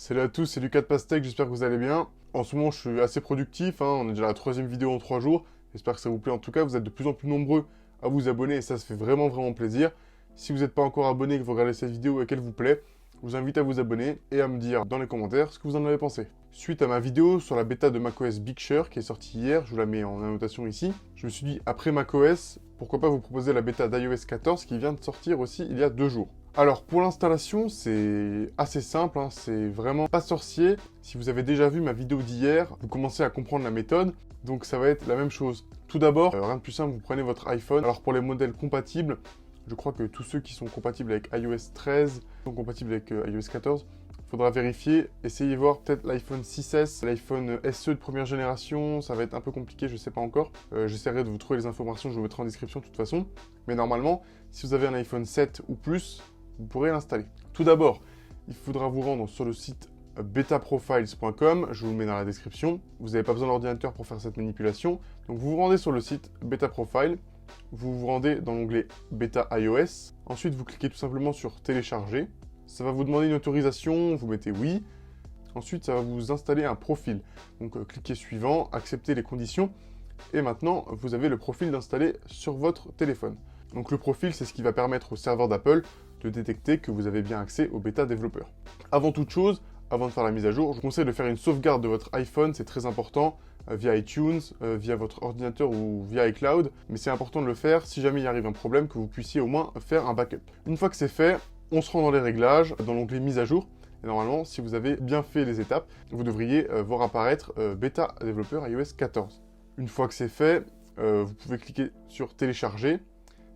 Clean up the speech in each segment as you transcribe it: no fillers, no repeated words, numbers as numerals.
Salut à tous, c'est Lucas de Pastèque, j'espère que vous allez bien. En ce moment, je suis assez productif, on est déjà à la 3e vidéo en 3 jours. J'espère que ça vous plaît. En tout cas, vous êtes de plus en plus nombreux à vous abonner et ça se fait vraiment plaisir. Si vous n'êtes pas encore abonné et que vous regardez cette vidéo et qu'elle vous plaît, je vous invite à vous abonner et à me dire dans les commentaires ce que vous en avez pensé. Suite à ma vidéo sur la bêta de macOS Big Sur qui est sortie hier, je vous la mets en annotation ici, je me suis dit, après macOS, pourquoi pas vous proposer la bêta d'iOS 14 qui vient de sortir aussi il y a 2 jours. Alors pour l'installation, c'est assez simple, c'est vraiment pas sorcier. Si vous avez déjà vu ma vidéo d'hier, vous commencez à comprendre la méthode, donc ça va être la même chose. Tout d'abord, rien de plus simple, vous prenez votre iPhone. Alors pour les modèles compatibles, je crois que tous ceux qui sont compatibles avec iOS 13 sont compatibles avec iOS 14. Il faudra vérifier, essayez voir peut-être l'iPhone 6S, l'iPhone SE de première génération, ça va être un peu compliqué, je sais pas encore. J'essaierai de vous trouver les informations, je vous mettrai en description de toute façon. Mais normalement, si vous avez un iPhone 7 ou plus, vous pourrez l'installer. Tout d'abord, il faudra vous rendre sur le site betaprofiles.com, je vous le mets dans la description. Vous n'avez pas besoin d'ordinateur pour faire cette manipulation. Donc vous vous rendez sur le site Betaprofile, vous vous rendez dans l'onglet Beta iOS. Ensuite, vous cliquez tout simplement sur télécharger. Ça va vous demander une autorisation, vous mettez oui. Ensuite, ça va vous installer un profil. Donc cliquez suivant, acceptez les conditions. Et maintenant, vous avez le profil d'installer sur votre téléphone. Donc le profil, c'est ce qui va permettre au serveur d'Apple de détecter que vous avez bien accès au bêta développeur. Avant toute chose, avant de faire la mise à jour, je vous conseille de faire une sauvegarde de votre iPhone, c'est très important, via iTunes, via votre ordinateur ou via iCloud, mais c'est important de le faire si jamais il arrive un problème, que vous puissiez au moins faire un backup. Une fois que c'est fait, on se rend dans les réglages, dans l'onglet mise à jour, et normalement, si vous avez bien fait les étapes, vous devriez voir apparaître bêta développeur iOS 14. Une fois que c'est fait, vous pouvez cliquer sur télécharger.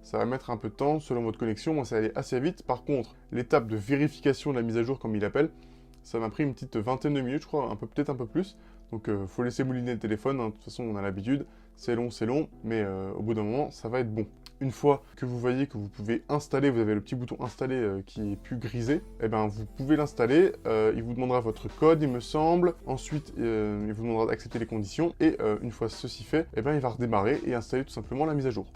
Ça va mettre un peu de temps selon votre connexion, moi ça allait assez vite. Par contre, l'étape de vérification de la mise à jour, comme il appelle, ça m'a pris une petite vingtaine de minutes, je crois, peut-être un peu plus. Donc faut laisser mouliner le téléphone, de toute façon on a l'habitude, c'est long, mais au bout d'un moment, ça va être bon. Une fois que vous voyez que vous pouvez installer, vous avez le petit bouton installer qui est plus grisé, et ben vous pouvez l'installer, il vous demandera votre code, il me semble, ensuite il vous demandera d'accepter les conditions, et une fois ceci fait, et ben il va redémarrer et installer tout simplement la mise à jour.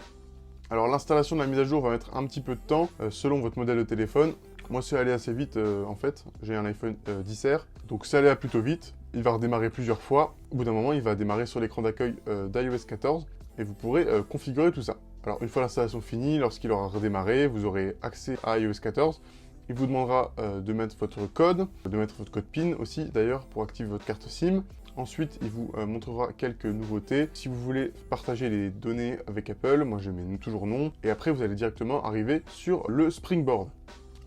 Alors l'installation de la mise à jour va mettre un petit peu de temps selon votre modèle de téléphone. Moi c'est allé assez vite en fait, j'ai un iPhone XR, donc c'est allé plutôt vite. Il va redémarrer plusieurs fois. Au bout d'un moment, il va démarrer sur l'écran d'accueil d'iOS 14 et vous pourrez configurer tout ça. Alors une fois l'installation finie, lorsqu'il aura redémarré, vous aurez accès à iOS 14. Il vous demandera de mettre votre code, de mettre votre code PIN aussi d'ailleurs pour activer votre carte SIM. Ensuite, il vous montrera quelques nouveautés. Si vous voulez partager les données avec Apple, moi je mets toujours non. Et après, vous allez directement arriver sur le Springboard.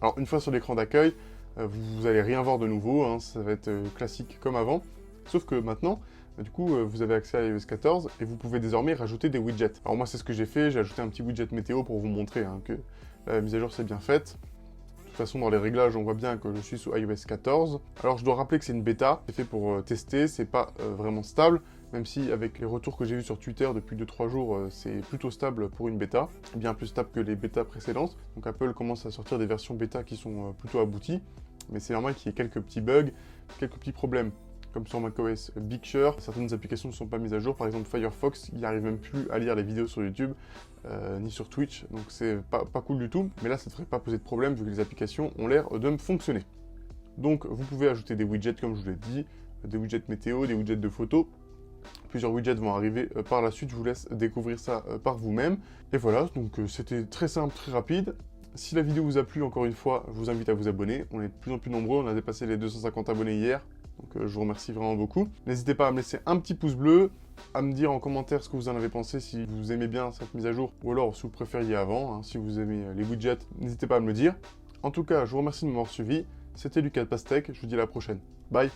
Alors, une fois sur l'écran d'accueil, vous n'allez rien voir de nouveau. Ça va être classique comme avant. Sauf que maintenant, du coup, vous avez accès à iOS 14 et vous pouvez désormais rajouter des widgets. Alors moi, c'est ce que j'ai fait. J'ai ajouté un petit widget météo pour vous montrer que la mise à jour s'est bien faite. De toute façon, dans les réglages, on voit bien que je suis sous iOS 14. Alors, je dois rappeler que c'est une bêta, c'est fait pour tester, c'est pas vraiment stable, même si avec les retours que j'ai vus sur Twitter depuis 2-3 jours, c'est plutôt stable pour une bêta, bien plus stable que les bêtas précédentes. Donc Apple commence à sortir des versions bêta qui sont plutôt abouties, mais c'est normal qu'il y ait quelques petits bugs, quelques petits problèmes. Comme sur macOS Big Sur, certaines applications ne sont pas mises à jour, par exemple Firefox, il n'arrive même plus à lire les vidéos sur YouTube, ni sur Twitch, donc c'est pas cool du tout, mais là ça ne devrait pas poser de problème vu que les applications ont l'air de fonctionner. Donc vous pouvez ajouter des widgets comme je vous l'ai dit, des widgets météo, des widgets de photos, plusieurs widgets vont arriver par la suite, je vous laisse découvrir ça par vous-même, et voilà, donc c'était très simple, très rapide. Si la vidéo vous a plu, encore une fois, je vous invite à vous abonner, on est de plus en plus nombreux, on a dépassé les 250 abonnés hier, donc je vous remercie vraiment beaucoup. N'hésitez pas à me laisser un petit pouce bleu, à me dire en commentaire ce que vous en avez pensé, si vous aimez bien cette mise à jour, ou alors si vous préfériez avant, si vous aimez les widgets, n'hésitez pas à me le dire. En tout cas, je vous remercie de m'avoir suivi, c'était Lucas de Pastèque, je vous dis à la prochaine. Bye.